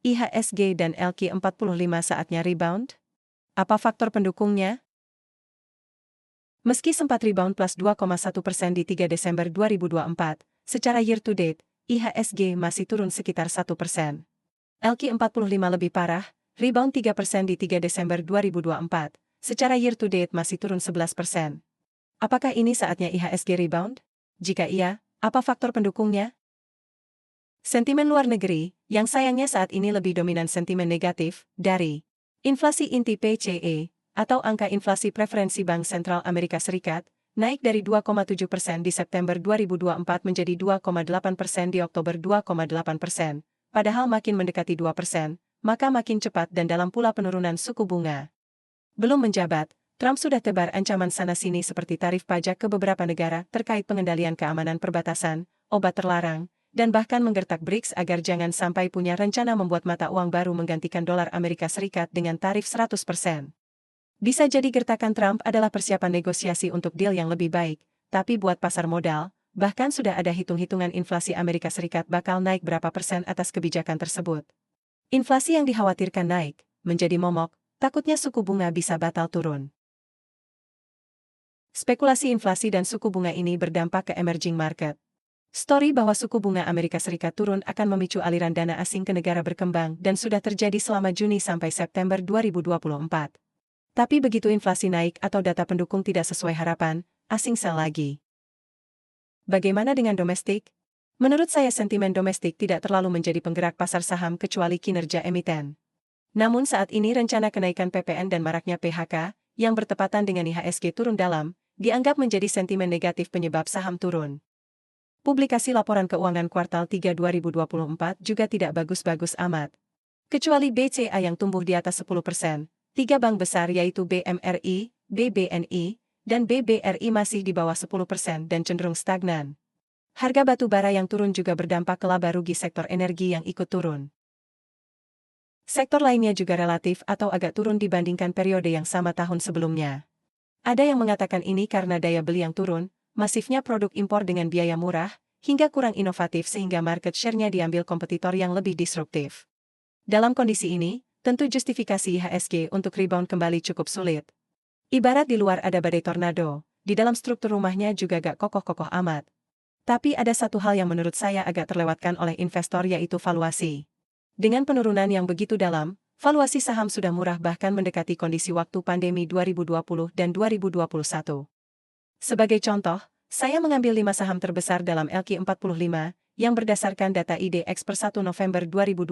IHSG dan LQ45 saatnya rebound? Apa faktor pendukungnya? Meski sempat rebound plus 2,1% di 3 Desember 2024, secara year to date, IHSG masih turun sekitar 1%. LQ45 lebih parah, rebound 3% di 3 Desember 2024, secara year to date masih turun 11%. Apakah ini saatnya IHSG rebound? Jika iya, apa faktor pendukungnya? Sentimen luar negeri, yang sayangnya saat ini lebih dominan sentimen negatif, dari inflasi inti PCE, atau angka inflasi preferensi Bank Sentral Amerika Serikat, naik dari 2,7% di September 2024 menjadi 2,8% di Oktober 2,8%, padahal makin mendekati 2%, maka makin cepat dan dalam pula penurunan suku bunga. Belum menjabat, Trump sudah tebar ancaman sana-sini seperti tarif pajak ke beberapa negara terkait pengendalian keamanan perbatasan, obat terlarang, dan bahkan menggertak BRICS agar jangan sampai punya rencana membuat mata uang baru menggantikan dolar Amerika Serikat dengan tarif 100%. Bisa jadi gertakan Trump adalah persiapan negosiasi untuk deal yang lebih baik, tapi buat pasar modal, bahkan sudah ada hitung-hitungan inflasi Amerika Serikat bakal naik berapa persen atas kebijakan tersebut. Inflasi yang dikhawatirkan naik, menjadi momok, takutnya suku bunga bisa batal turun. Spekulasi inflasi dan suku bunga ini berdampak ke emerging market. Story bahwa suku bunga Amerika Serikat turun akan memicu aliran dana asing ke negara berkembang dan sudah terjadi selama Juni sampai September 2024. Tapi begitu inflasi naik atau data pendukung tidak sesuai harapan, asing sell lagi. Bagaimana dengan domestik? Menurut saya sentimen domestik tidak terlalu menjadi penggerak pasar saham kecuali kinerja emiten. Namun saat ini rencana kenaikan PPN dan maraknya PHK, yang bertepatan dengan IHSG turun dalam, dianggap menjadi sentimen negatif penyebab saham turun. Publikasi laporan keuangan kuartal 3 2024 juga tidak bagus-bagus amat. Kecuali BCA yang tumbuh di atas 10%, tiga bank besar yaitu BMRI, BBNI, dan BBRI masih di bawah 10% dan cenderung stagnan. Harga batu bara yang turun juga berdampak ke laba rugi sektor energi yang ikut turun. Sektor lainnya juga relatif atau agak turun dibandingkan periode yang sama tahun sebelumnya. Ada yang mengatakan ini karena daya beli yang turun, masifnya produk impor dengan biaya murah, hingga kurang inovatif sehingga market share-nya diambil kompetitor yang lebih disruptif. Dalam kondisi ini, tentu justifikasi IHSG untuk rebound kembali cukup sulit. Ibarat di luar ada badai tornado, di dalam struktur rumahnya juga gak kokoh-kokoh amat. Tapi ada satu hal yang menurut saya agak terlewatkan oleh investor yaitu valuasi. Dengan penurunan yang begitu dalam, valuasi saham sudah murah bahkan mendekati kondisi waktu pandemi 2020 dan 2021. Sebagai contoh, saya mengambil 5 saham terbesar dalam LQ45, yang berdasarkan data IDX per 1 November 2020.